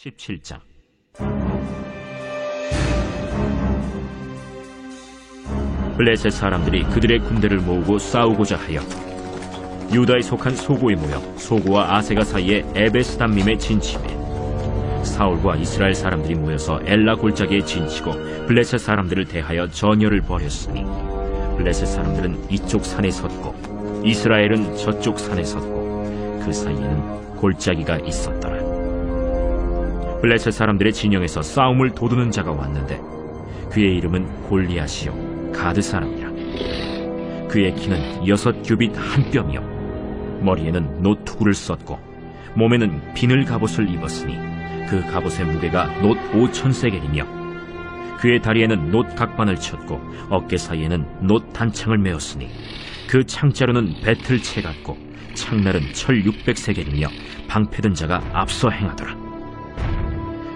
17장. 블레셋 사람들이 그들의 군대를 모으고 싸우고자 하여 유다에 속한 소고에 모여 소고와 아세가 사이에 에베스담밈에 진침해 사울과 이스라엘 사람들이 모여서 엘라 골짜기에 진치고 블레셋 사람들을 대하여 전열을 벌였으니 블레셋 사람들은 이쪽 산에 섰고 이스라엘은 저쪽 산에 섰고 그 사이에는 골짜기가 있었더라. 블레셋 사람들의 진영에서 싸움을 도두는 자가 왔는데 그의 이름은 골리앗이요 가드 사람이라. 그의 키는 6규빗 한 뼘이요 머리에는 노투구를 썼고 몸에는 비늘 갑옷을 입었으니 그 갑옷의 무게가 놋 5,000세겔이며 그의 다리에는 놋 각반을 쳤고 어깨 사이에는 놋 단창을 메었으니 그 창자루는 배틀채 같고 창날은 철 600세겔이며 방패든 자가 앞서 행하더라.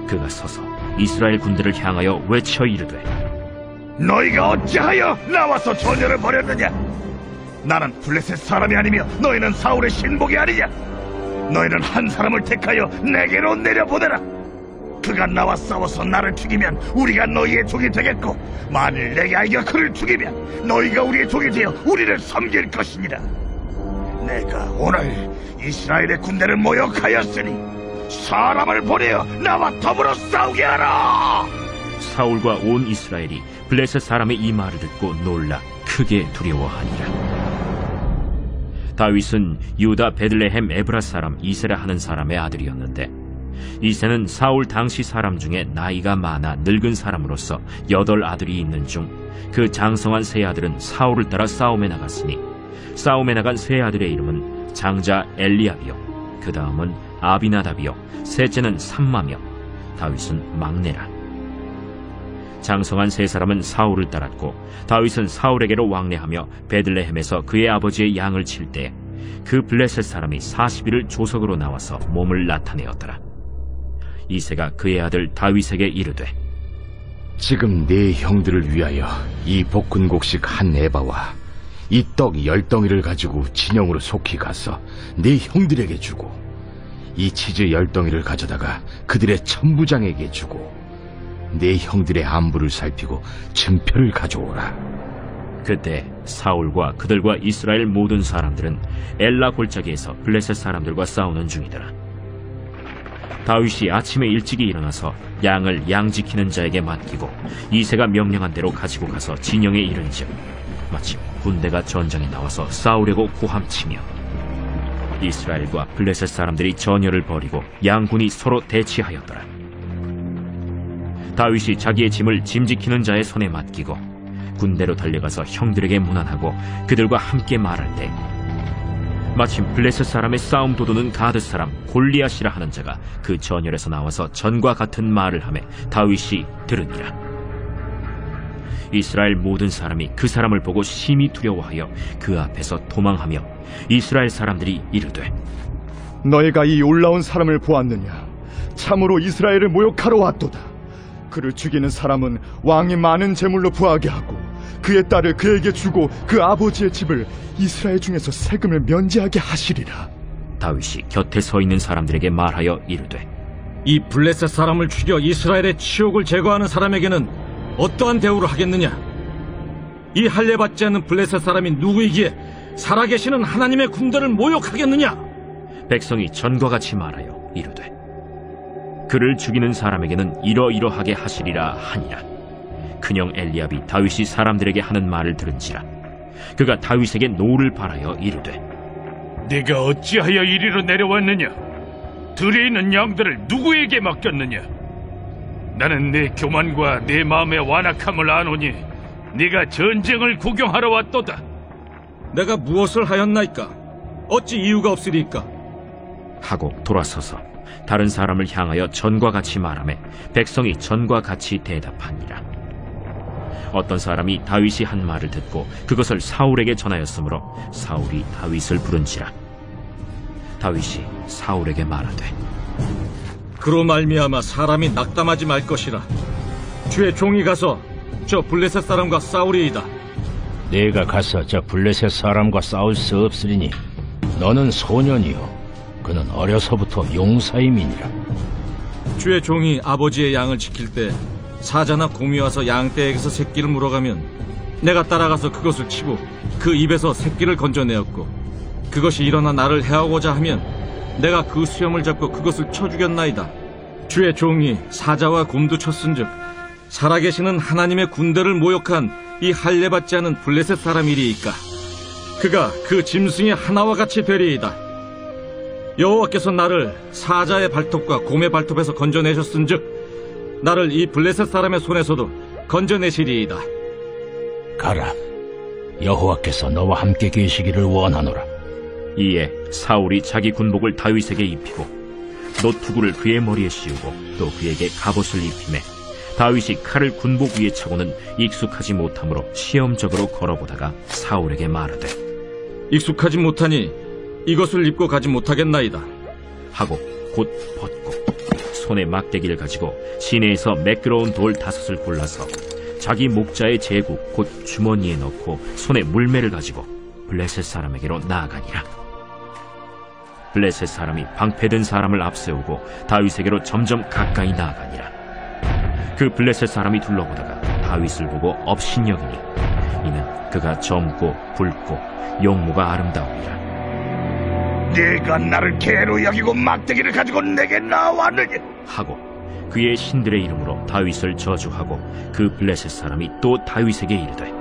그가 서서 이스라엘 군대를 향하여 외쳐 이르되 너희가 어찌하여 나와서 전열을 벌였느냐? 나는 블레셋 사람이 아니며 너희는 사울의 신복이 아니냐? 너희는 한 사람을 택하여 내게로 내려보내라. 그가 나와 싸워서 나를 죽이면 우리가 너희의 종이 되겠고 만일 내가 이겨 그를 죽이면 너희가 우리의 종이 되어 우리를 섬길 것이니라. 내가 오늘 이스라엘의 군대를 모욕하였으니 사람을 보내어 나와 더불어 싸우게 하라. 사울과 온 이스라엘이 블레셋 사람의 이 말을 듣고 놀라 크게 두려워하니라. 다윗은 유다 베들레헴 에브라 사람 이세라 하는 사람의 아들이었는데 이세는 사울 당시 사람 중에 나이가 많아 늙은 사람으로서 8 아들이 있는 중 그 장성한 세 아들은 사울을 따라 싸움에 나갔으니 싸움에 나간 세 아들의 이름은 장자 엘리압이요 그 다음은 아비나답이요 셋째는 삼마며 다윗은 막내라. 장성한 세 사람은 사울을 따랐고 다윗은 사울에게로 왕래하며 베들레헴에서 그의 아버지의 양을 칠 때 그 블레셋 사람이 40일을 조석으로 나와서 몸을 나타내었더라. 이새가 그의 아들 다윗에게 이르되 지금 네 형들을 위하여 이 볶은곡식 한 에바와 이 떡 10덩이를 가지고 진영으로 속히 가서 네 형들에게 주고 이 치즈 10덩이를 가져다가 그들의 천부장에게 주고 네 형들의 안부를 살피고 증표를 가져오라. 그때 사울과 그들과 이스라엘 모든 사람들은 엘라 골짜기에서 블레셋 사람들과 싸우는 중이더라. 다윗이 아침에 일찍이 일어나서 양을 양 지키는 자에게 맡기고 이새가 명령한 대로 가지고 가서 진영에 이른즉 마침 군대가 전장에 나와서 싸우려고 고함치며 이스라엘과 블레셋 사람들이 전열을 벌이고 양군이 서로 대치하였더라. 다윗이 자기의 짐을 짐 지키는 자의 손에 맡기고 군대로 달려가서 형들에게 문안하고 그들과 함께 말할 때 마침 블레셋 사람의 싸움 도두는 가드 사람 골리앗이라 하는 자가 그 전열에서 나와서 전과 같은 말을 하매 다윗이 들으니라. 이스라엘 모든 사람이 그 사람을 보고 심히 두려워하여 그 앞에서 도망하며 이스라엘 사람들이 이르되 너희가 이 올라온 사람을 보았느냐? 참으로 이스라엘을 모욕하러 왔도다. 그를 죽이는 사람은 왕이 많은 재물로 부하게 하고 그의 딸을 그에게 주고 그 아버지의 집을 이스라엘 중에서 세금을 면제하게 하시리라. 다윗이 곁에 서 있는 사람들에게 말하여 이르되 이 블레셋 사람을 죽여 이스라엘의 치욕을 제거하는 사람에게는 어떠한 대우를 하겠느냐? 이 할례받지 않는 블레셋 사람이 누구이기에 살아계시는 하나님의 군대를 모욕하겠느냐? 백성이 전과 같이 말하여 이르되 그를 죽이는 사람에게는 이러이러하게 하시리라 하니라. 큰형 엘리압이 다윗이 사람들에게 하는 말을 들은지라 그가 다윗에게 노를 발하여 이르되 네가 어찌하여 이리로 내려왔느냐? 들에 있는 양들을 누구에게 맡겼느냐? 나는 네 교만과 네 마음의 완악함을 아노니 네가 전쟁을 구경하러 왔도다. 내가 무엇을 하였나이까? 어찌 이유가 없으리까? 하고 돌아서서 다른 사람을 향하여 전과 같이 말하매 백성이 전과 같이 대답하니라. 어떤 사람이 다윗이 한 말을 듣고 그것을 사울에게 전하였으므로 사울이 다윗을 부른지라. 다윗이 사울에게 말하되 그로 말미암아 사람이 낙담하지 말 것이라. 주의 종이 가서 저 블레셋 사람과 싸우리이다. 내가 가서 저 블레셋 사람과 싸울 수 없으리니 너는 소년이요 그는 어려서부터 용사임이니라. 주의 종이 아버지의 양을 지킬 때 사자나 곰이 와서 양떼에게서 새끼를 물어가면 내가 따라가서 그것을 치고 그 입에서 새끼를 건져내었고, 그것이 일어나 나를 해하고자 하면 내가 그 수염을 잡고 그것을 쳐 죽였나이다. 주의 종이 사자와 곰도 쳤은즉 살아계시는 하나님의 군대를 모욕한 이 할례받지 않은 블레셋 사람이리이까 그가 그 짐승의 하나와 같이 되리이다. 여호와께서 나를 사자의 발톱과 곰의 발톱에서 건져내셨은즉 나를 이 블레셋 사람의 손에서도 건져내시리이다. 가라. 여호와께서 너와 함께 계시기를 원하노라. 이에 사울이 자기 군복을 다윗에게 입히고 노투구를 그의 머리에 씌우고 또 그에게 갑옷을 입히매 다윗이 칼을 군복 위에 차고는 익숙하지 못하므로 시험적으로 걸어보다가 사울에게 말하되 익숙하지 못하니 이것을 입고 가지 못하겠나이다 하고 곧 벗고 손에 막대기를 가지고 시내에서 매끄러운 돌 5을 골라서 자기 목자의 제국 곧 주머니에 넣고 손에 물매를 가지고 블레셋 사람에게로 나아가니라. 블레셋 사람이 방패든 사람을 앞세우고 다윗에게로 점점 가까이 나아가니라. 그 블레셋 사람이 둘러보다가 다윗을 보고 업신여기니 이는 그가 젊고 붉고 용모가 아름다우니라. 네가 나를 개로 여기고 막대기를 가지고 내게 나왔느냐 하고 그의 신들의 이름으로 다윗을 저주하고 그 블레셋 사람이 또 다윗에게 이르되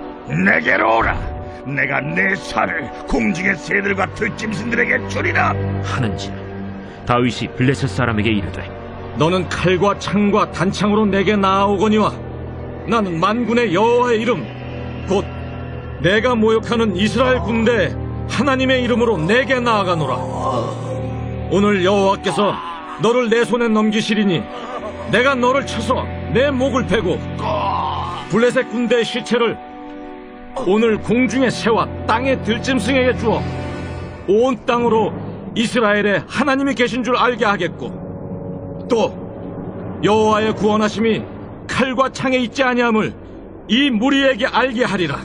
내게로 오라. 내가 내 살을 공중의 새들과 들짐승들에게 주리라 하는지라. 다윗이 블레셋 사람에게 이르되 너는 칼과 창과 단창으로 내게 나아오거니와 나는 만군의 여호와의 이름 곧 내가 모욕하는 이스라엘 군대의 하나님의 이름으로 내게 나아가노라. 오늘 여호와께서 너를 내 손에 넘기시리니 내가 너를 쳐서 내 목을 베고 블레셋 군대의 시체를 오늘 공중의 새와 땅의 들짐승에게 주어 온 땅으로 이스라엘에 하나님이 계신 줄 알게 하겠고 또 여호와의 구원하심이 칼과 창에 있지 아니함을 이 무리에게 알게 하리라.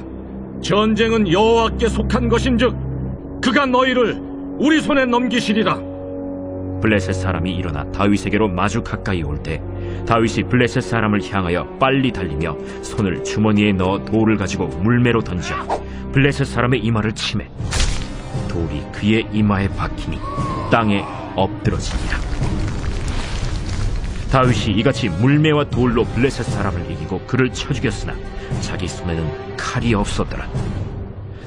전쟁은 여호와께 속한 것인즉 그가 너희를 우리 손에 넘기시리라. 블레셋 사람이 일어나 다윗에게로 마주 가까이 올 때 다윗이 블레셋 사람을 향하여 빨리 달리며 손을 주머니에 넣어 돌을 가지고 물매로 던져 블레셋 사람의 이마를 치매 돌이 그의 이마에 박히니 땅에 엎드러지니라. 다윗이 이같이 물매와 돌로 블레셋 사람을 이기고 그를 쳐 죽였으나 자기 손에는 칼이 없었더라.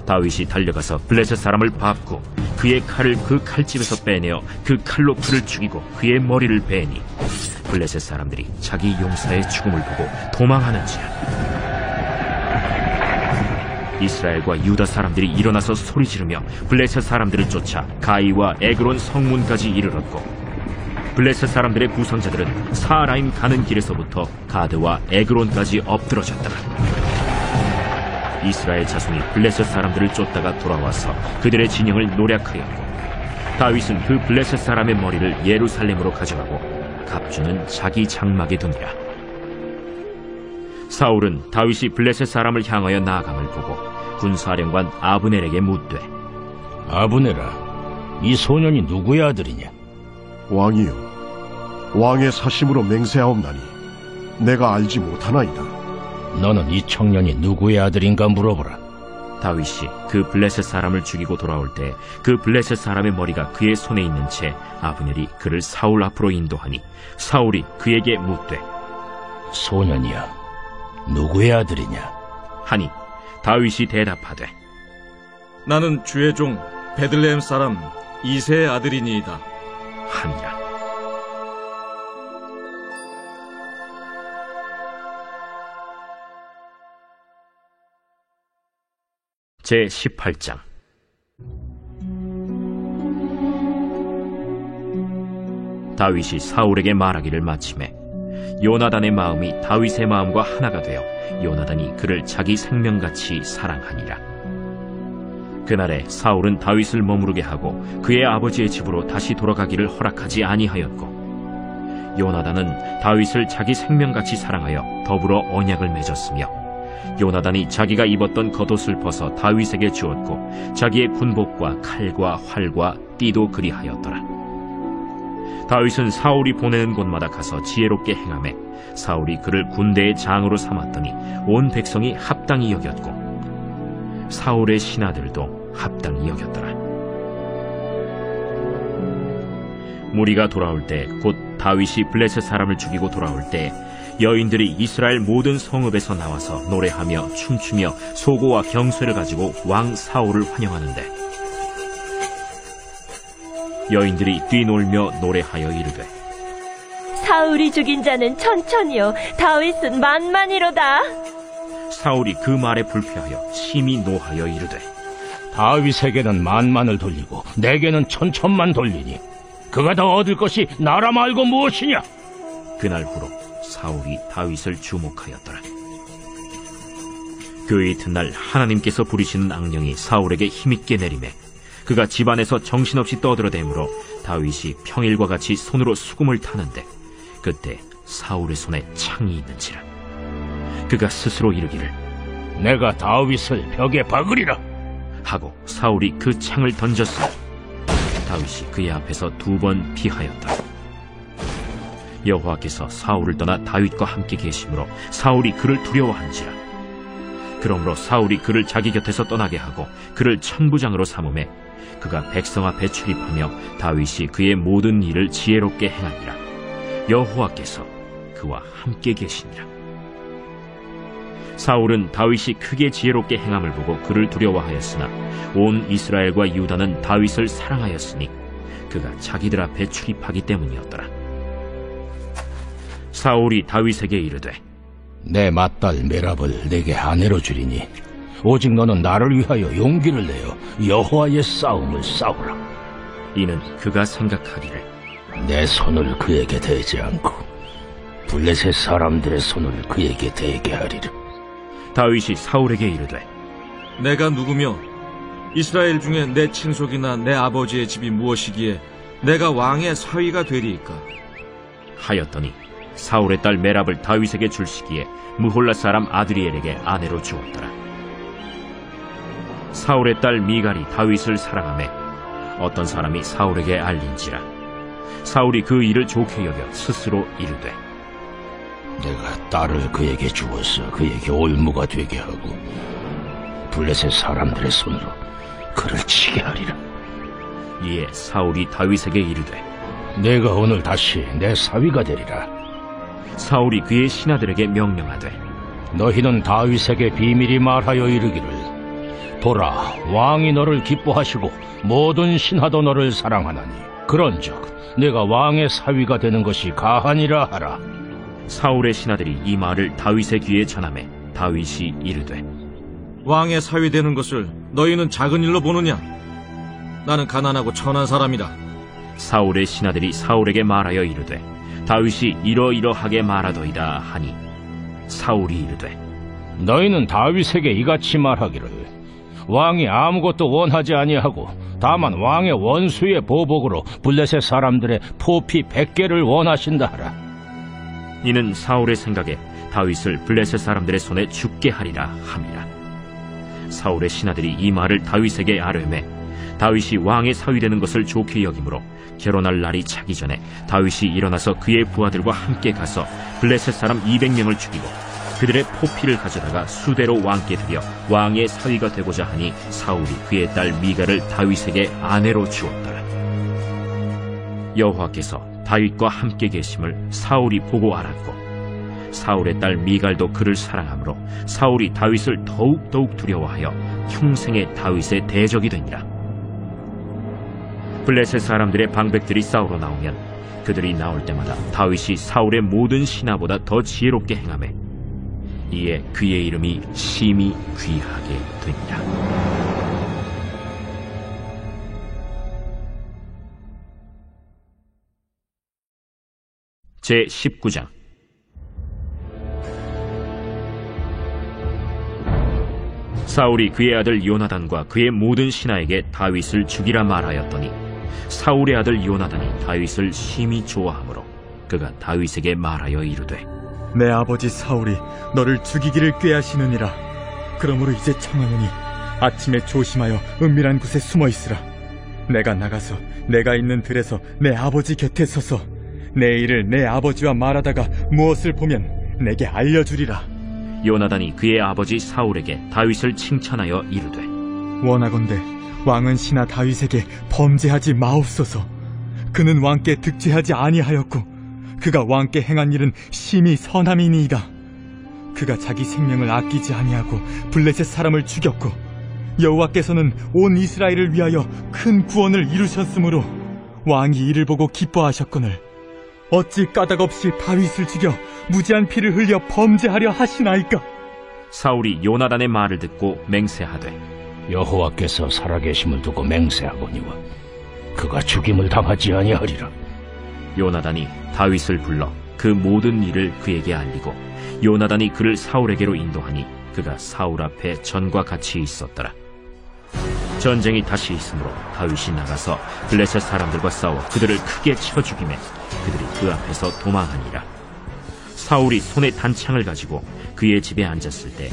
다윗이 달려가서 블레셋 사람을 밟고 그의 칼을 그 칼집에서 빼내어 그 칼로 그를 죽이고 그의 머리를 베니 블레셋 사람들이 자기 용사의 죽음을 보고 도망하는지라. 이스라엘과 유다 사람들이 일어나서 소리 지르며 블레셋 사람들을 쫓아 가이와 에그론 성문까지 이르렀고 블레셋 사람들의 부상자들은 사라임 가는 길에서부터 가드와 에그론까지 엎드러졌더라. 이스라엘 자손이 블레셋 사람들을 쫓다가 돌아와서 그들의 진영을 노략하였고 다윗은 그 블레셋 사람의 머리를 예루살렘으로 가져가고 갑주는 자기 장막에 두니라. 사울은 다윗이 블레셋 사람을 향하여 나아감을 보고 군사령관 아브넬에게 묻되 아브넬아, 이 소년이 누구의 아들이냐? 왕이여, 왕의 사심으로 맹세하옵나니 내가 알지 못하나이다. 너는 이 청년이 누구의 아들인가 물어보라. 다윗이 그 블레셋 사람을 죽이고 돌아올 때 그 블레셋 사람의 머리가 그의 손에 있는 채 아브넬이 그를 사울 앞으로 인도하니 사울이 그에게 묻되 소년이야, 누구의 아들이냐? 하니 다윗이 대답하되 나는 주의 종 베들레헴 사람 이새의 아들이니이다 하니라. 제18장. 다윗이 사울에게 말하기를 마치매 요나단의 마음이 다윗의 마음과 하나가 되어 요나단이 그를 자기 생명같이 사랑하니라. 그날에 사울은 다윗을 머무르게 하고 그의 아버지의 집으로 다시 돌아가기를 허락하지 아니하였고 요나단은 다윗을 자기 생명같이 사랑하여 더불어 언약을 맺었으며 요나단이 자기가 입었던 겉옷을 벗어 다윗에게 주었고 자기의 군복과 칼과 활과 띠도 그리하였더라. 다윗은 사울이 보내는 곳마다 가서 지혜롭게 행하매 사울이 그를 군대의 장으로 삼았더니 온 백성이 합당히 여겼고 사울의 신하들도 합당히 여겼더라. 무리가 돌아올 때 곧 다윗이 블레셋 사람을 죽이고 돌아올 때 여인들이 이스라엘 모든 성읍에서 나와서 노래하며 춤추며 소고와 경쇠를 가지고 왕 사울을 환영하는데 여인들이 뛰놀며 노래하여 이르되 사울이 죽인 자는 천천히요 다윗은 만만이로다. 사울이 그 말에 불쾌하여 심히 노하여 이르되 다윗에게는 만만을 돌리고 내게는 천천만 돌리니 그가 더 얻을 것이 나라 말고 무엇이냐? 그날 후로 사울이 다윗을 주목하였더라. 그 이튿날 하나님께서 부리시는 악령이 사울에게 힘있게 내리매 그가 집안에서 정신없이 떠들어대므로 다윗이 평일과 같이 손으로 수금을 타는데 그때 사울의 손에 창이 있는지라. 그가 스스로 이르기를 내가 다윗을 벽에 박으리라 하고 사울이 그 창을 던졌으니 다윗이 그의 앞에서 2번 피하였더라. 여호와께서 사울을 떠나 다윗과 함께 계심으로 사울이 그를 두려워한지라. 그러므로 사울이 그를 자기 곁에서 떠나게 하고 그를 천부장으로 삼음에 그가 백성 앞에 출입하며 다윗이 그의 모든 일을 지혜롭게 행하니라. 여호와께서 그와 함께 계시니라. 사울은 다윗이 크게 지혜롭게 행함을 보고 그를 두려워하였으나 온 이스라엘과 유다는 다윗을 사랑하였으니 그가 자기들 앞에 출입하기 때문이었더라. 사울이 다윗에게 이르되 내 맏딸 메랍을 내게 아내로 주리니 오직 너는 나를 위하여 용기를 내어 여호와의 싸움을 싸우라. 이는 그가 생각하기를 내 손을 그에게 대지 않고 블레셋 사람들의 손을 그에게 대게 하리라. 다윗이 사울에게 이르되 내가 누구며 이스라엘 중에 내 친속이나 내 아버지의 집이 무엇이기에 내가 왕의 사위가 되리이까? 하였더니 사울의 딸 메랍을 다윗에게 줄 시기에 무홀라 사람 아드리엘에게 아내로 주었더라. 사울의 딸 미갈이 다윗을 사랑하매 어떤 사람이 사울에게 알린지라. 사울이 그 일을 좋게 여겨 스스로 이르되 내가 딸을 그에게 주어서 그에게 올무가 되게 하고 블레셋 사람들의 손으로 그를 치게 하리라. 이에 사울이 다윗에게 이르되 내가 오늘 다시 내 사위가 되리라. 사울이 그의 신하들에게 명령하되 너희는 다윗에게 비밀히 말하여 이르기를 보라, 왕이 너를 기뻐하시고 모든 신하도 너를 사랑하나니 그런즉 내가 왕의 사위가 되는 것이 가하니라 하라. 사울의 신하들이 이 말을 다윗의 귀에 전하매 다윗이 이르되 왕의 사위 되는 것을 너희는 작은 일로 보느냐? 나는 가난하고 천한 사람이라. 사울의 신하들이 사울에게 말하여 이르되 다윗이 이러이러하게 말하더이다 하니 사울이 이르되 너희는 다윗에게 이같이 말하기를 왕이 아무것도 원하지 아니하고 다만 왕의 원수의 보복으로 블레셋 사람들의 포피 100개를 원하신다 하라. 이는 사울의 생각에 다윗을 블레셋 사람들의 손에 죽게 하리라 함이라. 사울의 신하들이 이 말을 다윗에게 아뢰매 다윗이 왕의 사위 되는 것을 좋게 여기므로 결혼할 날이 차기 전에 다윗이 일어나서 그의 부하들과 함께 가서 블레셋 사람 200명을 죽이고 그들의 포피를 가져다가 수대로 왕께 드려 왕의 사위가 되고자 하니 사울이 그의 딸 미갈을 다윗에게 아내로 주었더라. 여호와께서 다윗과 함께 계심을 사울이 보고 알았고 사울의 딸 미갈도 그를 사랑하므로 사울이 다윗을 더욱 두려워하여 평생의 다윗의 대적이 되니라. 블레셋 사람들의 방백들이 싸우러 나오면 그들이 나올 때마다 다윗이 사울의 모든 신하보다 더 지혜롭게 행하매 이에 그의 이름이 심히 귀하게 되니라. 제19장. 사울이 그의 아들 요나단과 그의 모든 신하에게 다윗을 죽이라 말하였더니 사울의 아들 요나단이 다윗을 심히 좋아하므로 그가 다윗에게 말하여 이르되 내 아버지 사울이 너를 죽이기를 꾀하시느니라. 그러므로 이제 청하노니 아침에 조심하여 은밀한 곳에 숨어 있으라. 내가 나가서 내가 있는 들에서 내 아버지 곁에 서서 내 일을 내 아버지와 말하다가 무엇을 보면 내게 알려주리라. 요나단이 그의 아버지 사울에게 다윗을 칭찬하여 이르되 원하건대 왕은 신하 다윗에게 범죄하지 마옵소서. 그는 왕께 득죄하지 아니하였고 그가 왕께 행한 일은 심히 선함이니이다. 그가 자기 생명을 아끼지 아니하고 블레셋 사람을 죽였고 여호와께서는 온 이스라엘을 위하여 큰 구원을 이루셨으므로 왕이 이를 보고 기뻐하셨거늘 어찌 까닭없이 다윗을 죽여 무지한 피를 흘려 범죄하려 하시나이까? 사울이 요나단의 말을 듣고 맹세하되 여호와께서 살아계심을 두고 맹세하거니와 그가 죽임을 당하지 아니하리라. 요나단이 다윗을 불러 그 모든 일을 그에게 알리고 요나단이 그를 사울에게로 인도하니 그가 사울 앞에 전과 같이 있었더라. 전쟁이 다시 있으므로 다윗이 나가서 블레셋 사람들과 싸워 그들을 크게 쳐 죽이매 그들이 그 앞에서 도망하니라. 사울이 손에 단창을 가지고 그의 집에 앉았을 때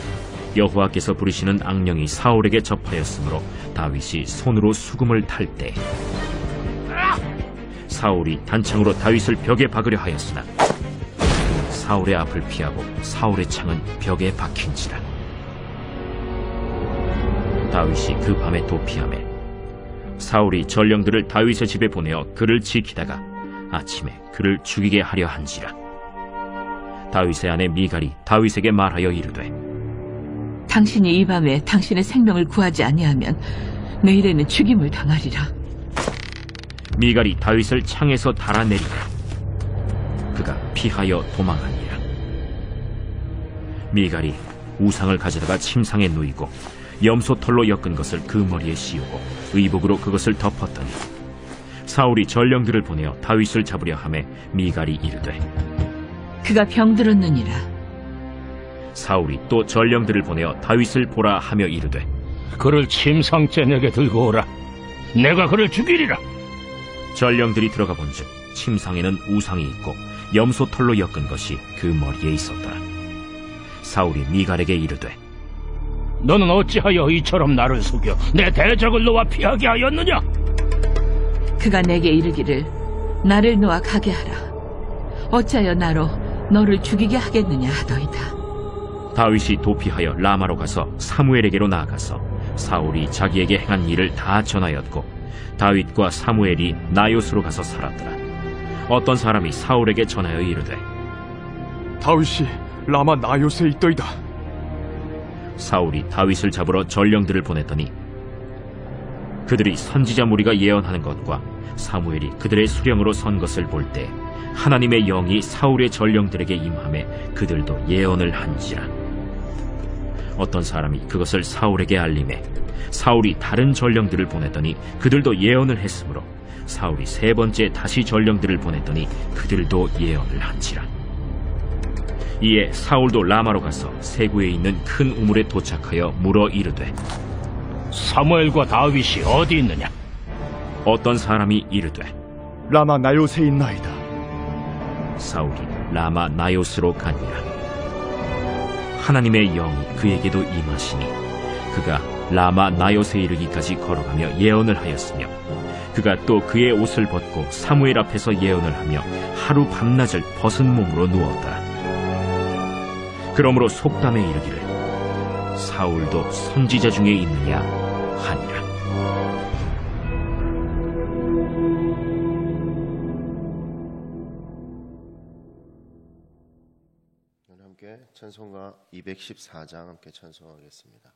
여호와께서 부르시는 악령이 사울에게 접하였으므로 다윗이 손으로 수금을 탈 때 사울이 단창으로 다윗을 벽에 박으려 하였으나 사울의 앞을 피하고 사울의 창은 벽에 박힌지라. 다윗이 그 밤에 도피하매 사울이 전령들을 다윗의 집에 보내어 그를 지키다가 아침에 그를 죽이게 하려 한지라. 다윗의 아내 미갈이 다윗에게 말하여 이르되 당신이 이 밤에 당신의 생명을 구하지 아니하면 내일에는 죽임을 당하리라. 미갈이 다윗을 창에서 달아내리고 그가 피하여 도망하니라. 미갈이 우상을 가져다가 침상에 누이고 염소털로 엮은 것을 그 머리에 씌우고 의복으로 그것을 덮었더니 사울이 전령들을 보내어 다윗을 잡으려 하매 미갈이 이르되 그가 병들었느니라. 사울이 또 전령들을 보내어 다윗을 보라 하며 이르되 그를 침상째 내게 들고 오라. 내가 그를 죽이리라. 전령들이 들어가 본즉 침상에는 우상이 있고 염소털로 엮은 것이 그 머리에 있었더라. 사울이 미갈에게 이르되 너는 어찌하여 이처럼 나를 속여 내 대적을 놓아 피하게 하였느냐? 그가 내게 이르기를 나를 놓아 가게 하라. 어찌하여 나로 너를 죽이게 하겠느냐 하더이다. 다윗이 도피하여 라마로 가서 사무엘에게로 나아가서 사울이 자기에게 행한 일을 다 전하였고 다윗과 사무엘이 나요스로 가서 살았더라. 어떤 사람이 사울에게 전하여 이르되 다윗이 라마 나요스에 있더이다. 사울이 다윗을 잡으러 전령들을 보냈더니 그들이 선지자 무리가 예언하는 것과 사무엘이 그들의 수령으로 선 것을 볼 때 하나님의 영이 사울의 전령들에게 임하매 그들도 예언을 한지라. 어떤 사람이 그것을 사울에게 알림해 사울이 다른 전령들을 보냈더니 그들도 예언을 했으므로 사울이 세 번째 다시 전령들을 보냈더니 그들도 예언을 한지라. 이에 사울도 라마로 가서 세구에 있는 큰 우물에 도착하여 물어 이르되 사무엘과 다윗이 어디 있느냐? 어떤 사람이 이르되 라마 나요스에 있나이다. 사울이 라마 나요스로 가니라. 하나님의 영이 그에게도 임하시니 그가 라마 나요스에 이르기까지 걸어가며 예언을 하였으며 그가 또 그의 옷을 벗고 사무엘 앞에서 예언을 하며 하루 밤낮을 벗은 몸으로 누웠더라. 그러므로 속담에 이르기를 사울도 선지자 중에 있느냐 하니라. 함께 찬송가 214장 함께 찬송하겠습니다.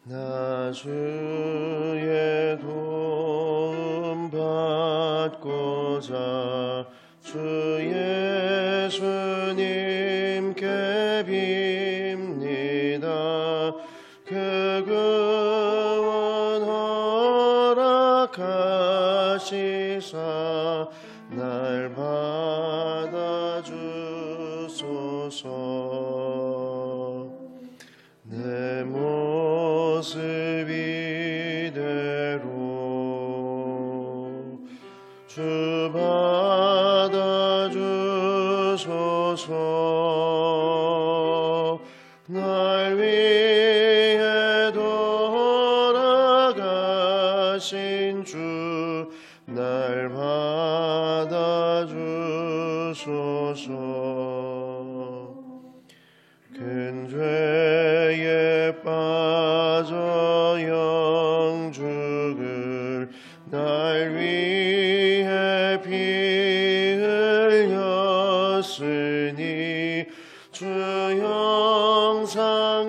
나 주의 도움 받고자 주 예수님께 빕니다. 그 구원 허락하시사 날 받아주소서. 내 모습 이대로 피 흘렸으니 주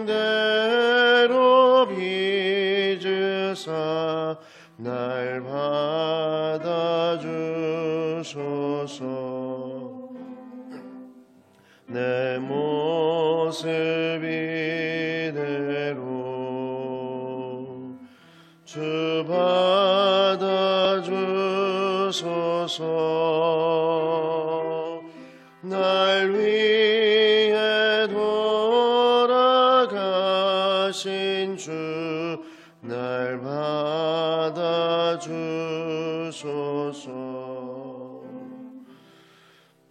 형상대로 빚으사 날 받아주소서. 내 모습 이대로 주 받아주소서. 날 위해 돌아가신 주 날 받아주소서.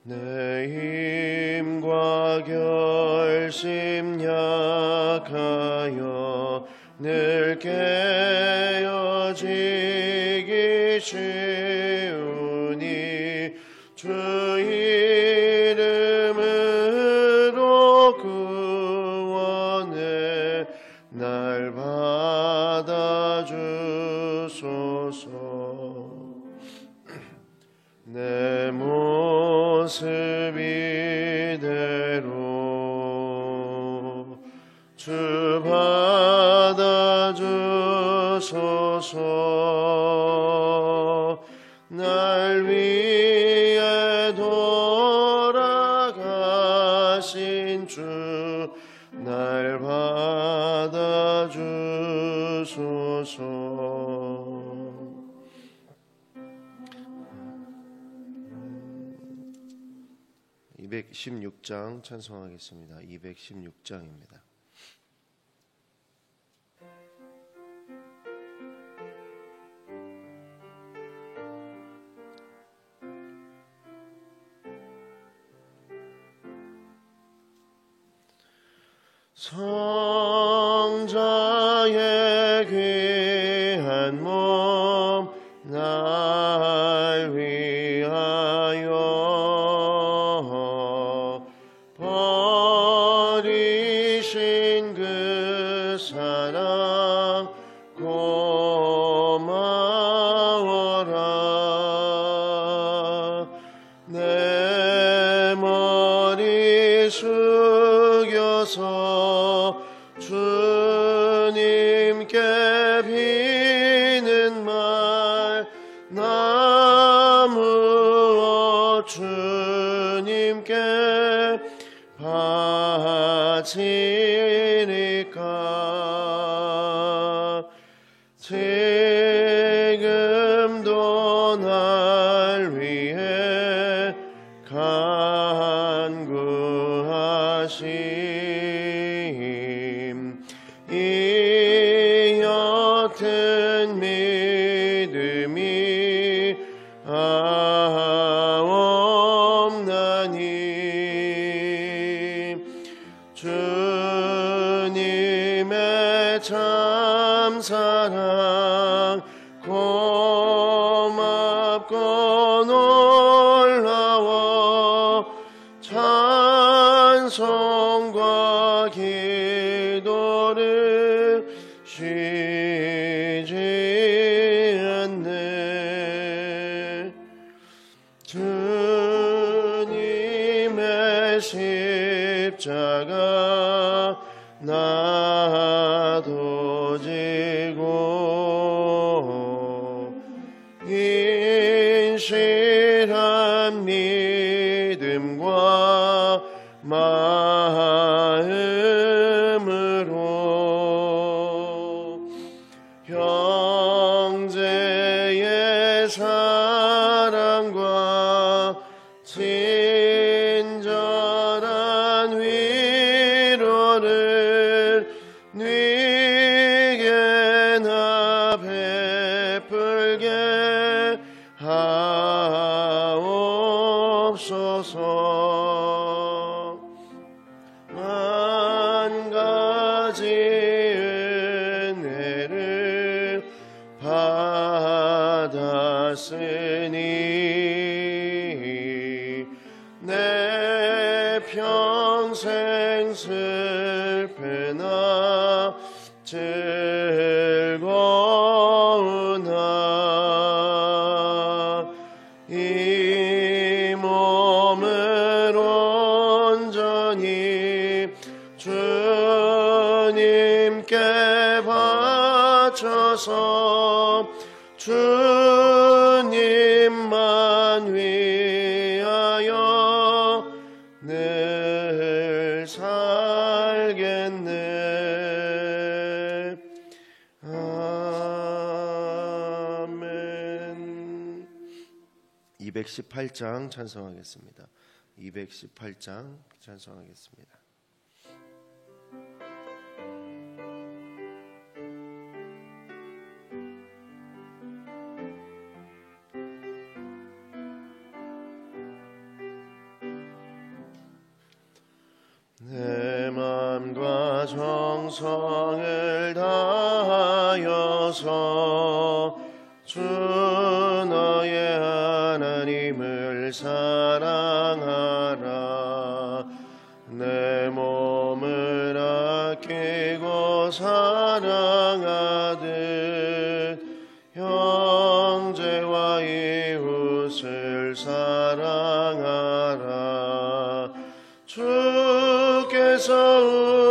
내 힘과 결심 약하여 늘 깨어지기 쉬우니 주 이름으로 구원해 날 받아주소서. 내 모습 이대로 주 받아주소서. 날 위해 돌아가신 주 날 받아주소서. 216장 찬송하겠습니다. 216장입니다. 성자의 귀한 몸 날 위하여 버리신 그 사랑 고마워라. 내 머리 숙여서 주님께 비는 말 나무어 주님께 바치니까. 지금도 날 위해 간구하심 이 옅은 믿음이 없나니. 주님의 참사랑 고맙고 놀라워 찬송과 기도를 쉬지 않네. 주님의 십자가 나도 지고 인실한 믿음과 마음으로 형제의 사랑과 친절한 위로를 네게 나 베풀게 하옵소서. 만 가지 은혜를 받았으니 내 평생 슬프나 즐거우나 이 하소서. 주님만 위하여 늘 살겠네. 아멘. 218장 찬송하겠습니다. 218장 찬송하겠습니다. 내 맘과 정성을 다하여서 주 너의 하나님을 사랑하라. 내 몸을 아끼고 사랑하듯 형제와 이웃을 사랑하라. 주께서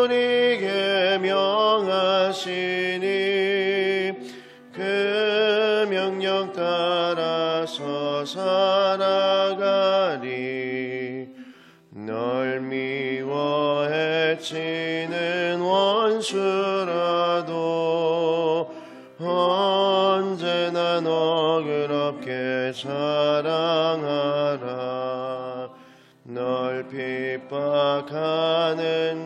우리에게 명하시니 그 명령 따라서 살아가리. 널 미워 해치는 원수라도 언제나 너그럽게 사랑하라. 널 핍박하는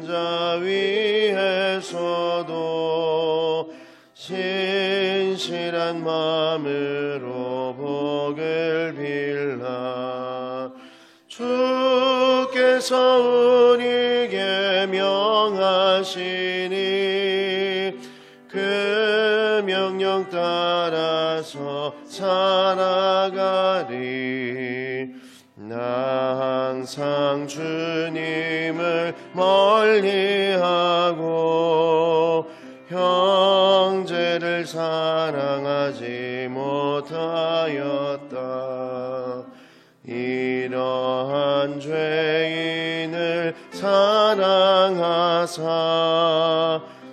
자 위에서도 신실한 마음으로 복을 빌라. 주께서 우리에게 명하시니 그 명령 따라서 살아가리. 나 항상 주님을 멀리하고 형제를 사랑하지 못하였다. 이러한 죄인을 사랑하사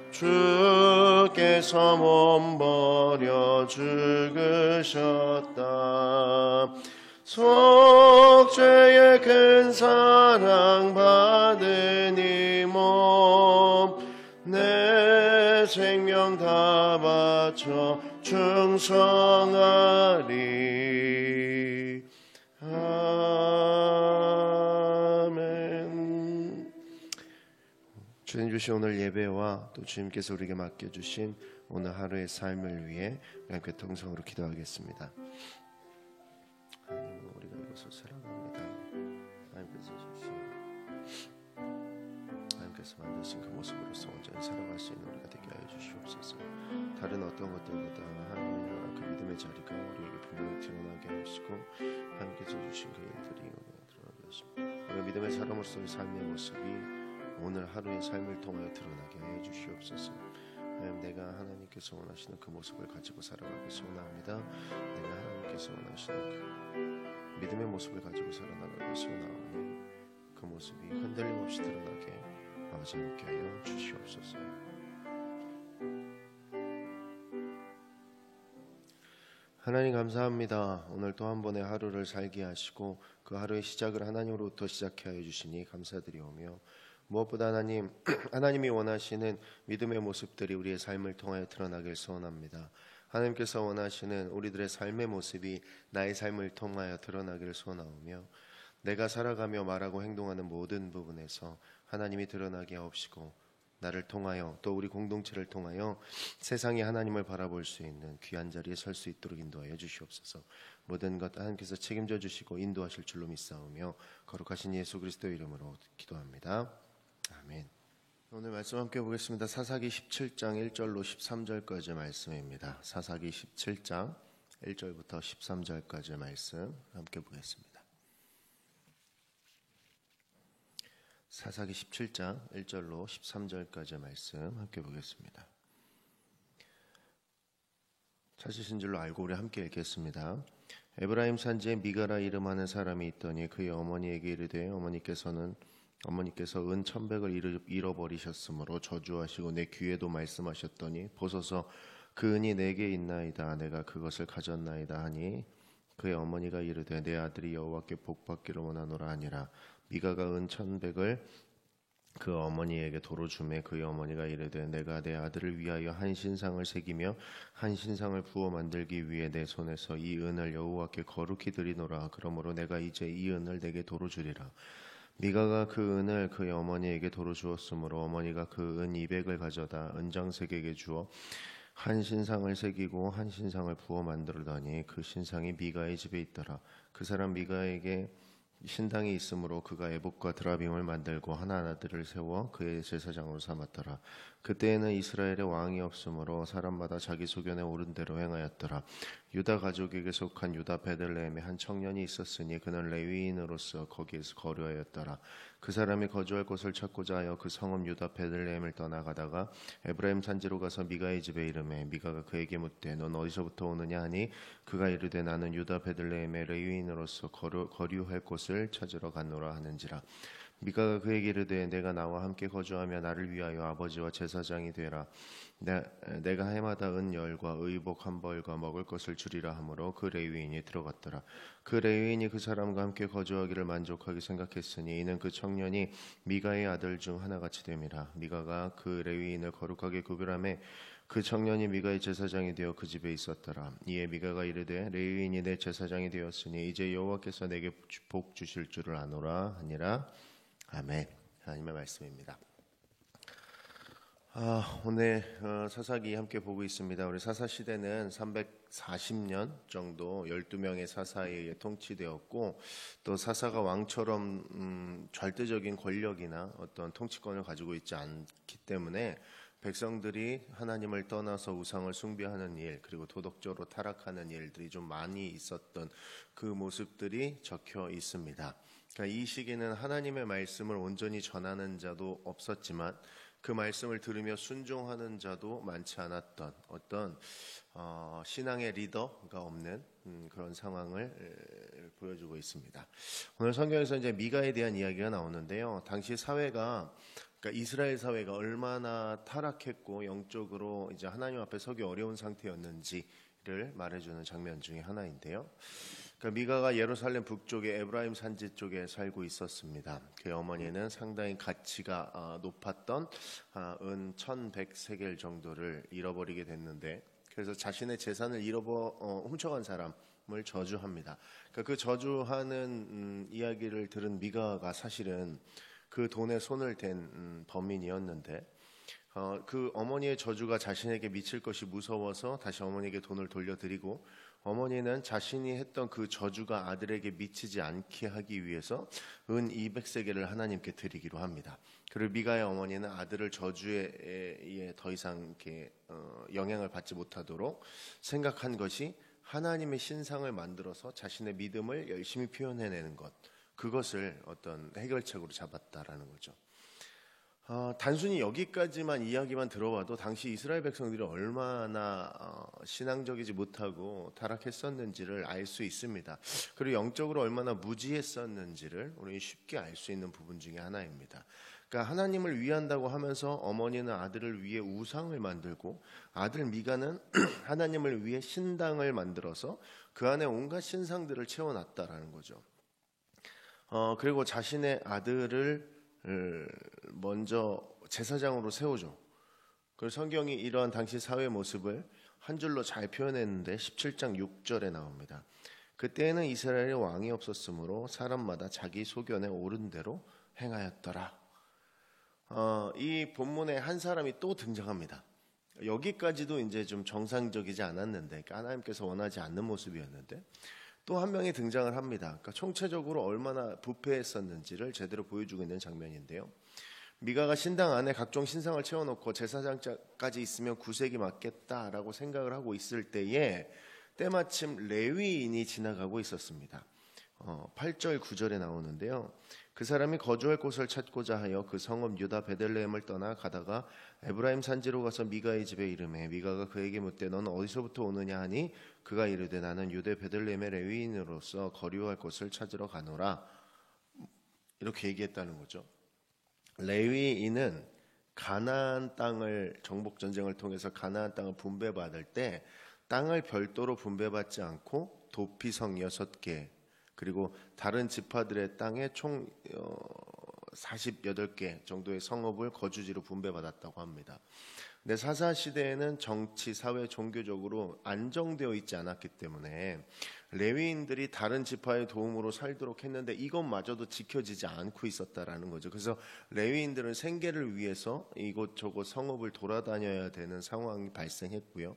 주께서 몸버려 죽으셨다. 속죄의 큰 사랑 받은 이 몸 내 생명 다 바쳐 충성하리. 아멘. 주님 주신 오늘 예배와 또 주님께서 우리에게 맡겨주신 오늘 하루의 삶을 위해 함께 통성으로 기도하겠습니다. 하나님, 우리가 이것을 살아갑니다. 하나님께서 만드신 그 모습으로서 온전히 살아갈 수 있는 우리가 되게 하여 주시옵소서. 다른 어떤 것들보다 하나님이란 그 믿음의 자리가 우리에게 분명히 드러나게 하시고 하나님께서 주신 그 일들이 우리가 드러나게 하십니다. 우리가 믿음의 사람으로서의 삶의 모습이 오늘 하루의 삶을 통하여 드러나게 하여 주시옵소서. 하나님, 내가 하나님께서 원하시는 그 모습을 가지고 살아가기 소원합니다. 내가 하나님께서 원하시는 그 믿음의 모습을 가지고 살아나가기 소원하오니 그 모습이 흔들림 없이 드러나게 아버지 함께 하여 주시옵소서. 하나님 감사합니다. 오늘 또 한 번의 하루를 살게 하시고 그 하루의 시작을 하나님으로부터 시작해 하여 주시니 감사드리오며 무엇보다 하나님, 하나님이 원하시는 믿음의 모습들이 우리의 삶을 통하여 드러나길 소원합니다. 하나님께서 원하시는 우리들의 삶의 모습이 나의 삶을 통하여 드러나기를 소원하오며 내가 살아가며 말하고 행동하는 모든 부분에서 하나님이 드러나게 하옵시고 나를 통하여 또 우리 공동체를 통하여 세상이 하나님을 바라볼 수 있는 귀한 자리에 설 수 있도록 인도하여 주시옵소서. 모든 것 하나님께서 책임져 주시고 인도하실 줄로 믿사오며 거룩하신 예수 그리스도의 이름으로 기도합니다. 아멘. 오늘 말씀 함께 보겠습니다. 사사기 17장 1절로 13절까지 말씀입니다. 사사기 17장 1절부터 13절까지 말씀 함께 보겠습니다. 사사기 17장 1절로 13절까지 말씀 함께 보겠습니다. 찾으신 줄로 알고 우리 함께 읽겠습니다. 에브라임 산지에 미가라 이름하는 사람이 있더니 그의 어머니에게 이르되 어머니께서 은 1100을 잃어버리셨으므로 저주하시고 내 귀에도 말씀하셨더니 보소서 그 은이 내게 있나이다. 내가 그것을 가졌나이다 하니 그의 어머니가 이르되 내 아들이 여호와께 복받기를 원하노라 하니라. 미가가 은 1,100을 그 어머니에게 도로 주매 그의 어머니가 이르되 내가 내 아들을 위하여 한 신상을 새기며 한 신상을 부어 만들기 위해 내 손에서 이 은을 여호와께 거룩히 드리노라. 그러므로 내가 이제 이 은을 내게 도로 주리라. 미가가 그 은을 그의 어머니에게 도로 주었으므로 어머니가 그 은 200을 가져다 은장색에게 주어 한 신상을 새기고 한 신상을 부어 만들더니 그 신상이 미가의 집에 있더라. 그 사람 미가에게 신당이 있으므로 그가 에봇과 드라빔을 만들고 하나하나들을 세워 그의 제사장으로 삼았더라. 그때에는 이스라엘에 왕이 없으므로 사람마다 자기 소견에 오른 대로 행하였더라. 유다 가족에게 속한 유다 베들레헴에 한 청년이 있었으니 그는 레위인으로서 거기에서 거류하였더라. 그 사람이 거주할 곳을 찾고자 하여 그 성읍 유다 베들레헴을 떠나가다가 에브라임 산지로 가서 미가의 집에 이르매 미가가 그에게 묻되 넌 어디서부터 오느냐 하니 그가 이르되 나는 유다 베들레헴의 레위인으로서 거류할 곳을 찾으러 갔노라 하는지라. 미가가 그에게 이르되 내가 나와 함께 거주하며 나를 위하여 아버지와 제사장이 되라. 내가 해마다 은 10과 의복 1벌과 먹을 것을 주리라 하므로 그 레위인이 들어갔더라. 그 레위인이 그 사람과 함께 거주하기를 만족하게 생각했으니 이는 그 청년이 미가의 아들 중 하나같이 됨이라. 미가가 그 레위인을 거룩하게 구별하매 그 청년이 미가의 제사장이 되어 그 집에 있었더라. 이에 미가가 이르되 레위인이 내 제사장이 되었으니 이제 여호와께서 내게 복 주실 줄을 아노라 하니라. 아멘. 하나님의 말씀입니다. 오늘 사사기 함께 보고 있습니다. 우리 사사 시대는 340년 정도 12명의 사사에 의해 통치되었고 또 사사가 왕처럼 절대적인 권력이나 어떤 통치권을 가지고 있지 않기 때문에 백성들이 하나님을 떠나서 우상을 숭배하는 일 그리고 도덕적으로 타락하는 일들이 좀 많이 있었던 그 모습들이 적혀 있습니다. 그러니까 이 시기는 하나님의 말씀을 온전히 전하는 자도 없었지만 그 말씀을 들으며 순종하는 자도 많지 않았던 어떤 신앙의 리더가 없는 그런 상황을 보여주고 있습니다. 오늘 성경에서 이제 미가에 대한 이야기가 나오는데요. 당시 사회가 그러니까 이스라엘 사회가 얼마나 타락했고 영적으로 이제 하나님 앞에 서기 어려운 상태였는지를 말해주는 장면 중에 하나인데요. 그러니까 미가가 예루살렘 북쪽의 에브라임 산지 쪽에 살고 있었습니다. 그의 어머니는 상당히 가치가 높았던 은 1,100세겔 정도를 잃어버리게 됐는데 그래서 자신의 재산을 훔쳐간 사람을 저주합니다. 그러니까 그 저주하는 이야기를 들은 미가가 사실은 그 돈에 손을 댄 범인이었는데 그 어머니의 저주가 자신에게 미칠 것이 무서워서 다시 어머니에게 돈을 돌려드리고 어머니는 자신이 했던 그 저주가 아들에게 미치지 않게 하기 위해서 은 200세겔을 하나님께 드리기로 합니다. 그리고 미가의 어머니는 아들을 저주에 의해 더 이상 이렇게 영향을 받지 못하도록 생각한 것이 하나님의 신상을 만들어서 자신의 믿음을 열심히 표현해내는 것, 그것을 어떤 해결책으로 잡았다라는 거죠. 단순히 여기까지만 이야기만 들어봐도 당시 이스라엘 백성들이 얼마나 신앙적이지 못하고 타락했었는지를 알 수 있습니다. 그리고 영적으로 얼마나 무지했었는지를 우리 쉽게 알 수 있는 부분 중에 하나입니다. 그러니까 하나님을 위한다고 하면서 어머니는 아들을 위해 우상을 만들고 아들 미가는 하나님을 위해 신당을 만들어서 그 안에 온갖 신상들을 채워놨다라는 거죠. 그리고 자신의 아들을 먼저 제사장으로 세우죠. 그리고 성경이 이러한 당시 사회 모습을 한 줄로 잘 표현했는데 17장 6절에 나옵니다. 그때에는 이스라엘에 왕이 없었으므로 사람마다 자기 소견에 오른 대로 행하였더라. 이 본문에 한 사람이 또 등장합니다. 여기까지도 이제 좀 정상적이지 않았는데, 그러니까 하나님께서 원하지 않는 모습이었는데 또 한 명이 등장을 합니다. 그러니까 총체적으로 얼마나 부패했었는지를 제대로 보여주고 있는 장면인데요. 미가가 신당 안에 각종 신상을 채워놓고 제사장까지 있으면 구색이 맞겠다라고 생각을 하고 있을 때에 때마침 레위인이 지나가고 있었습니다. 8절 9절에 나오는데요. 그 사람이 거주할 곳을 찾고자 하여 그 성읍 유다 베들레헴을 떠나 가다가 에브라임 산지로 가서 미가의 집에 이르매 미가가 그에게 묻되 너는 어디서부터 오느냐 하니 그가 이르되 나는 유대 베들레헴의 레위인으로서 거류할 곳을 찾으러 가노라. 이렇게 얘기했다는 거죠. 레위인은 가나안 땅을 정복 전쟁을 통해서 가나안 땅을 분배받을 때 땅을 별도로 분배받지 않고 도피성 6개 그리고 다른 지파들의 땅에 총 48개 정도의 성읍을 거주지로 분배받았다고 합니다. 근데 사사 시대에는 정치, 사회, 종교적으로 안정되어 있지 않았기 때문에 레위인들이 다른 지파의 도움으로 살도록 했는데 이것마저도 지켜지지 않고 있었다라는 거죠. 그래서 레위인들은 생계를 위해서 이곳저곳 성읍을 돌아다녀야 되는 상황이 발생했고요.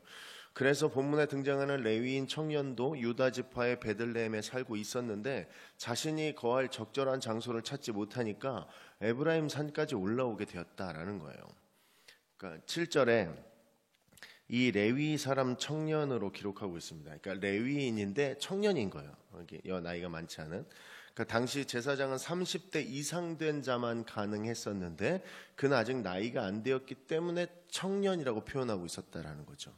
그래서 본문에 등장하는 레위인 청년도 유다 지파의 베들레헴에 살고 있었는데 자신이 거할 적절한 장소를 찾지 못하니까 에브라임 산까지 올라오게 되었다라는 거예요. 그러니까 7절에 이 레위 사람 청년으로 기록하고 있습니다. 그러니까 레위인인데 청년인 거예요. 나이가 많지 않은. 그러니까 당시 제사장은 30대 이상 된 자만 가능했었는데 그는 아직 나이가 안 되었기 때문에 청년이라고 표현하고 있었다라는 거죠.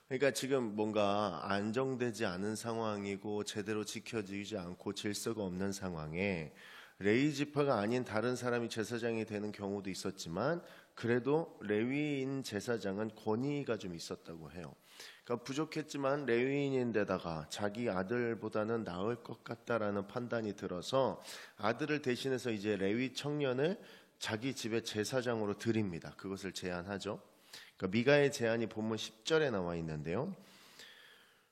그러니까 지금 뭔가 안정되지 않은 상황이고 제대로 지켜지지 않고 질서가 없는 상황에 레위 지파가 아닌 다른 사람이 제사장이 되는 경우도 있었지만 그래도 레위인 제사장은 권위가 좀 있었다고 해요. 그러니까 부족했지만 레위인인데다가 자기 아들보다는 나을 것 같다라는 판단이 들어서 아들을 대신해서 이제 레위 청년을 자기 집의 제사장으로 드립니다. 그것을 제안하죠. 그러니까 미가의 제안이 본문 10절에 나와 있는데요.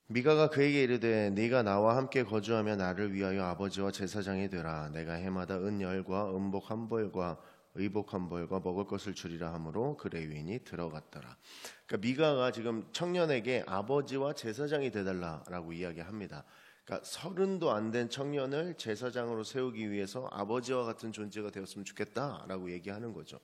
미가가 그에게 이르되 네가 나와 함께 거주하며 나를 위하여 아버지와 제사장이 되라. 내가 해마다 은열과 음복 한 벌과 의복 한 벌과 먹을 것을 주리라 하므로 그 레위인이 들어갔더라. 그러니까 미가가 지금 청년에게 아버지와 제사장이 되달라라고 이야기합니다. 그러니까 30도 안 된 청년을 제사장으로 세우기 위해서 아버지와 같은 존재가 되었으면 좋겠다라고 얘기하는 거죠.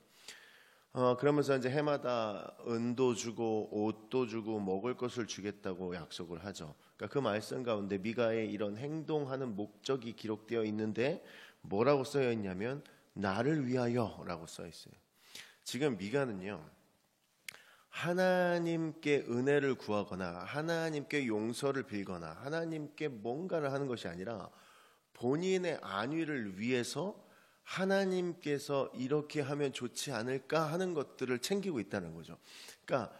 그러면서 이제 해마다 은도 주고 옷도 주고 먹을 것을 주겠다고 약속을 하죠. 그러니까 그 말씀 가운데 미가의 이런 행동하는 목적이 기록되어 있는데 뭐라고 써여 있냐면 나를 위하여라고 써 있어요. 지금 미가는요. 하나님께 은혜를 구하거나 하나님께 용서를 빌거나 하나님께 뭔가를 하는 것이 아니라 본인의 안위를 위해서 하나님께서 이렇게 하면 좋지 않을까 하는 것들을 챙기고 있다는 거죠. 그러니까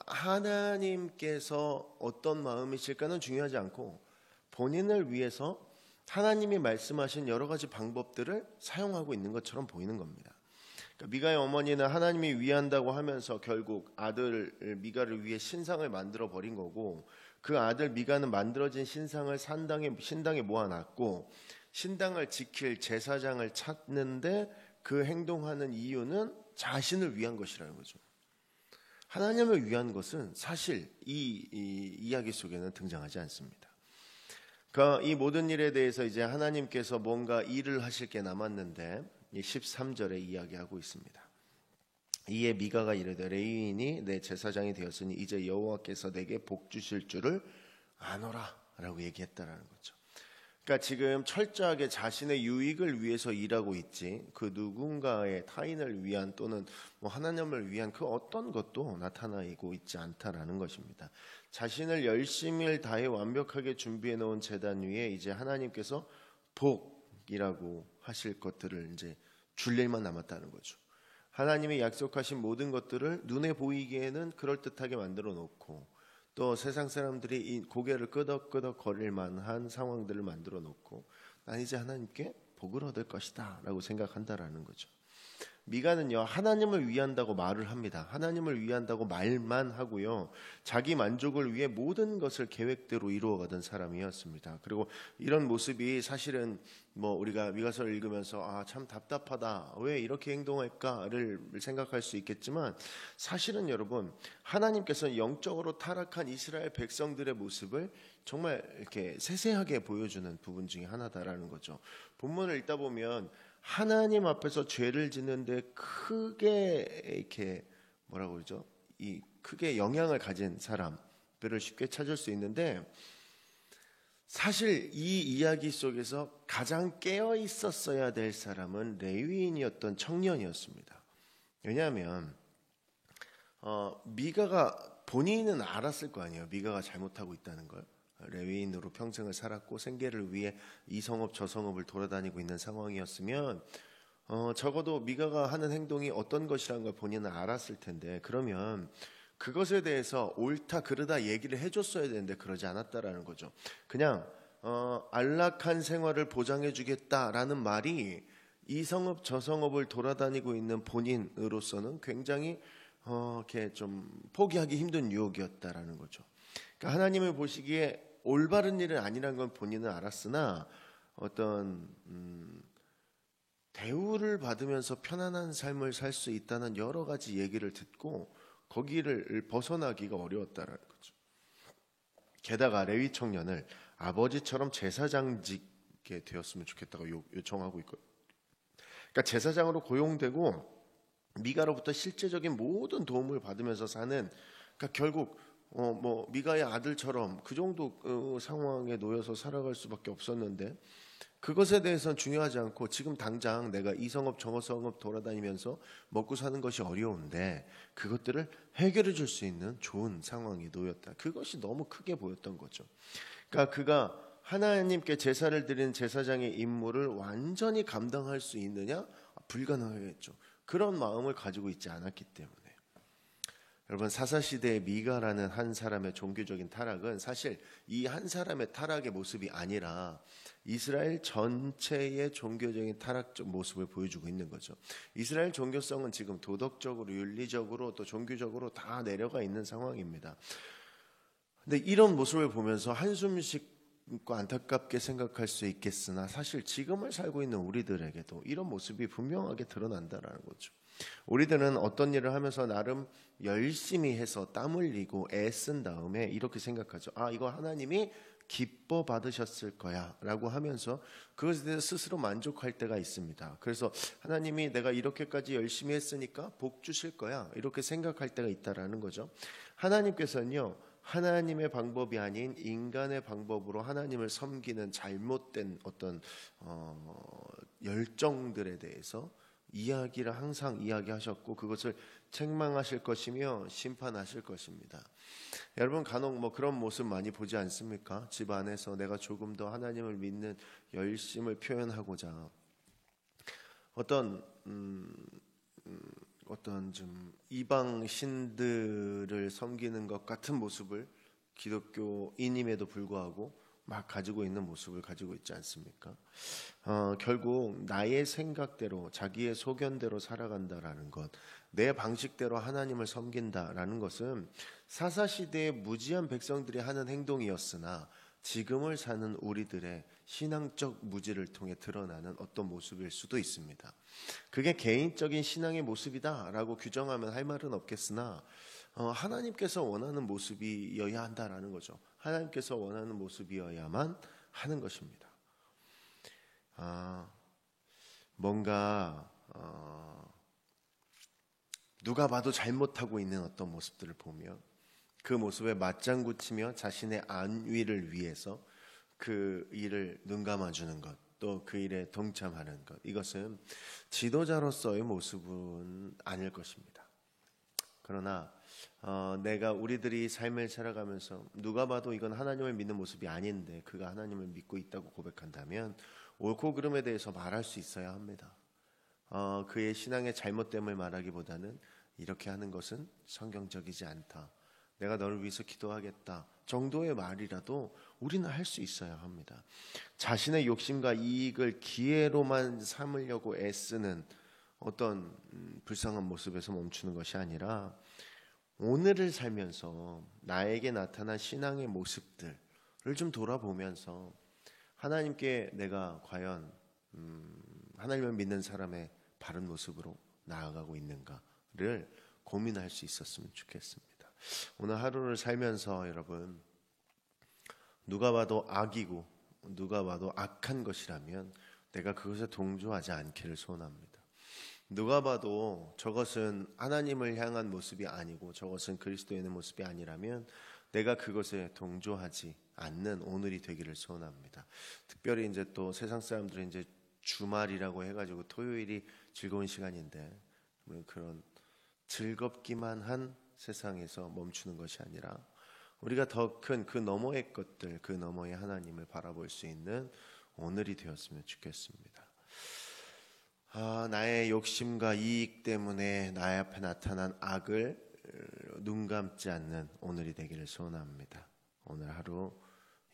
하나님께서 어떤 마음이실까는 중요하지 않고 본인을 위해서 하나님이 말씀하신 여러 가지 방법들을 사용하고 있는 것처럼 보이는 겁니다. 그러니까 미가의 어머니는 하나님이 위한다고 하면서 결국 아들 미가를 위해 신상을 만들어 버린 거고 그 아들 미가는 만들어진 신상을 신당에 모아놨고 신당을 지킬 제사장을 찾는데 그 행동하는 이유는 자신을 위한 것이라는 거죠. 하나님을 위한 것은 사실 이 이야기 속에는 등장하지 않습니다. 그러니까 이 모든 일에 대해서 이제 하나님께서 뭔가 일을 하실 게 남았는데 13절에 이야기하고 있습니다. 이에 미가가 이르되 레위인이 내 제사장이 되었으니 이제 여호와께서 내게 복 주실 줄을 아노라 라고 얘기했다라는 거죠. 그러니까 지금 철저하게 자신의 유익을 위해서 일하고 있지 그 누군가의 타인을 위한 또는 뭐 하나님을 위한 그 어떤 것도 나타나고 있지 않다라는 것입니다. 자신을 열심히 다해 완벽하게 준비해 놓은 제단 위에 이제 하나님께서 복이라고 하실 것들을 이제 줄 일만 남았다는 거죠. 하나님이 약속하신 모든 것들을 눈에 보이기에는 그럴듯하게 만들어 놓고 또 세상 사람들이 이 고개를 끄덕끄덕 거릴 만한 상황들을 만들어 놓고 난 이제 하나님께 복을 얻을 것이다 라고 생각한다라는 거죠. 미가는요 하나님을 위한다고 말을 합니다. 하나님을 위한다고 말만 하고요 자기 만족을 위해 모든 것을 계획대로 이루어가던 사람이었습니다. 그리고 이런 모습이 사실은 뭐 우리가 미가서를 읽으면서 참 답답하다 왜 이렇게 행동할까를 생각할 수 있겠지만 사실은 여러분 하나님께서는 영적으로 타락한 이스라엘 백성들의 모습을 정말 이렇게 세세하게 보여주는 부분 중에 하나다라는 거죠. 본문을 읽다 보면 하나님 앞에서 죄를 짓는데 크게 이렇게 뭐라고 그러죠? 이 크게 영향을 가진 사람들을 쉽게 찾을 수 있는데 사실 이 이야기 속에서 가장 깨어 있었어야 될 사람은 레위인이었던 청년이었습니다. 왜냐하면 미가가 본인은 알았을 거 아니에요. 미가가 잘못하고 있다는 걸. 레위인으로 평생을 살았고 생계를 위해 이 성읍 저 성읍을 돌아다니고 있는 상황이었으면 적어도 미가가 하는 행동이 어떤 것이라는 걸 본인은 알았을 텐데, 그러면 그것에 대해서 옳다 그르다 얘기를 해줬어야 되는데 그러지 않았다라는 거죠. 그냥 안락한 생활을 보장해 주겠다라는 말이 이 성읍 저 성읍을 돌아다니고 있는 본인으로서는 굉장히 이렇게 좀 포기하기 힘든 유혹이었다라는 거죠. 그러니까 하나님을 보시기에 올바른 일은 아니라는 건 본인은 알았으나 어떤 대우를 받으면서 편안한 삶을 살 수 있다는 여러 가지 얘기를 듣고 거기를 벗어나기가 어려웠다라는 거죠. 게다가 레위 청년을 아버지처럼 제사장직에 되었으면 좋겠다고 요청하고 있거든요. 그러니까 제사장으로 고용되고 미가로부터 실제적인 모든 도움을 받으면서 사는, 그러니까 결국 미가의 아들처럼 그 정도 상황에 놓여서 살아갈 수밖에 없었는데, 그것에 대해서는 중요하지 않고 지금 당장 내가 이 성읍 저 성읍 돌아다니면서 먹고 사는 것이 어려운데 그것들을 해결해 줄 수 있는 좋은 상황에 놓였다. 그것이 너무 크게 보였던 거죠. 그러니까 그가 하나님께 제사를 드리는 제사장의 임무를 완전히 감당할 수 있느냐? 불가능하겠죠. 그런 마음을 가지고 있지 않았기 때문에. 여러분, 사사시대의 미가라는 한 사람의 종교적인 타락은 사실 이 한 사람의 타락의 모습이 아니라 이스라엘 전체의 종교적인 타락적 모습을 보여주고 있는 거죠. 이스라엘 종교성은 지금 도덕적으로, 윤리적으로, 또 종교적으로 다 내려가 있는 상황입니다. 근데 이런 모습을 보면서 한숨 쉬고 안타깝게 생각할 수 있겠으나 사실 지금을 살고 있는 우리들에게도 이런 모습이 분명하게 드러난다는 거죠. 우리들은 어떤 일을 하면서 나름 열심히 해서 땀 흘리고 애쓴 다음에 이렇게 생각하죠. 이거 하나님이 기뻐 받으셨을 거야 라고 하면서 그것에 대해서 스스로 만족할 때가 있습니다. 그래서 하나님이 내가 이렇게까지 열심히 했으니까 복 주실 거야 이렇게 생각할 때가 있다라는 거죠. 하나님께서는요, 하나님의 방법이 아닌 인간의 방법으로 하나님을 섬기는 잘못된 어떤 열정들에 대해서 이야기를 항상 이야기하셨고 그것을 책망하실 것이며 심판하실 것입니다. 여러분, 간혹 그런 모습 많이 보지 않습니까? 집 안에서 내가 조금 더 하나님을 믿는 열심을 표현하고자 어떤 좀 이방 신들을 섬기는 것 같은 모습을 기독교인임에도 불구하고 막 가지고 있는 모습을 가지고 있지 않습니까? 결국 나의 생각대로 자기의 소견대로 살아간다라는 것, 내 방식대로 하나님을 섬긴다라는 것은 사사시대의 무지한 백성들이 하는 행동이었으나 지금을 사는 우리들의 신앙적 무지를 통해 드러나는 어떤 모습일 수도 있습니다. 그게 개인적인 신앙의 모습이다라고 규정하면 할 말은 없겠으나 하나님께서 원하는 모습이어야 한다라는 거죠. 하나님께서 원하는 모습이어야만 하는 것입니다. 뭔가 누가 봐도 잘못하고 있는 어떤 모습들을 보며 그 모습에 맞장구 치며 자신의 안위를 위해서 그 일을 눈감아주는 것, 또 그 일에 동참하는 것, 이것은 지도자로서의 모습은 아닐 것입니다. 그러나 내가 우리들이 삶을 살아가면서 누가 봐도 이건 하나님을 믿는 모습이 아닌데 그가 하나님을 믿고 있다고 고백한다면 옳고 그름에 대해서 말할 수 있어야 합니다. 그의 신앙의 잘못됨을 말하기보다는 이렇게 하는 것은 성경적이지 않다, 내가 너를 위해서 기도하겠다 정도의 말이라도 우리는 할 수 있어야 합니다. 자신의 욕심과 이익을 기회로만 삼으려고 애쓰는 어떤 불쌍한 모습에서 멈추는 것이 아니라 오늘을 살면서 나에게 나타난 신앙의 모습들을 좀 돌아보면서 하나님께 내가 과연 하나님을 믿는 사람의 바른 모습으로 나아가고 있는가를 고민할 수 있었으면 좋겠습니다. 오늘 하루를 살면서 여러분, 누가 봐도 악이고 누가 봐도 악한 것이라면 내가 그것에 동조하지 않기를 소원합니다. 누가 봐도 저것은 하나님을 향한 모습이 아니고 저것은 그리스도인의 모습이 아니라면 내가 그것에 동조하지 않는 오늘이 되기를 소원합니다. 특별히 이제 또 세상 사람들은 이제 주말이라고 해가지고 토요일이 즐거운 시간인데 그런 즐겁기만 한 세상에서 멈추는 것이 아니라 우리가 더 큰 그 너머의 것들, 그 너머의 하나님을 바라볼 수 있는 오늘이 되었으면 좋겠습니다. 나의 욕심과 이익 때문에 나의 앞에 나타난 악을 눈 감지 않는 오늘이 되기를 소원합니다. 오늘 하루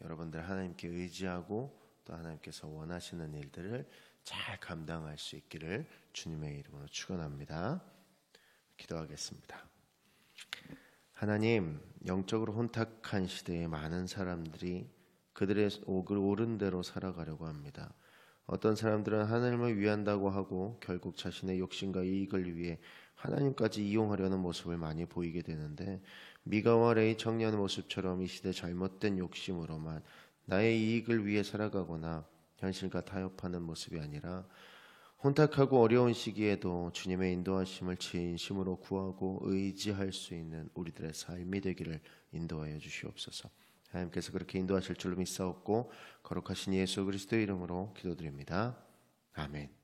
여러분들 하나님께 의지하고 또 하나님께서 원하시는 일들을 잘 감당할 수 있기를 주님의 이름으로 축원합니다. 기도하겠습니다. 하나님, 영적으로 혼탁한 시대에 많은 사람들이 그들의 옳은 대로 살아가려고 합니다. 어떤 사람들은 하나님을 위한다고 하고 결국 자신의 욕심과 이익을 위해 하나님까지 이용하려는 모습을 많이 보이게 되는데, 미가와 레이 청년의 모습처럼 이 시대 잘못된 욕심으로만 나의 이익을 위해 살아가거나 현실과 타협하는 모습이 아니라 혼탁하고 어려운 시기에도 주님의 인도하심을 진심으로 구하고 의지할 수 있는 우리들의 삶이 되기를 인도하여 주시옵소서. 하나님께서 그렇게 인도하실 줄로 믿사옵고 거룩하신 예수 그리스도의 이름으로 기도드립니다. 아멘.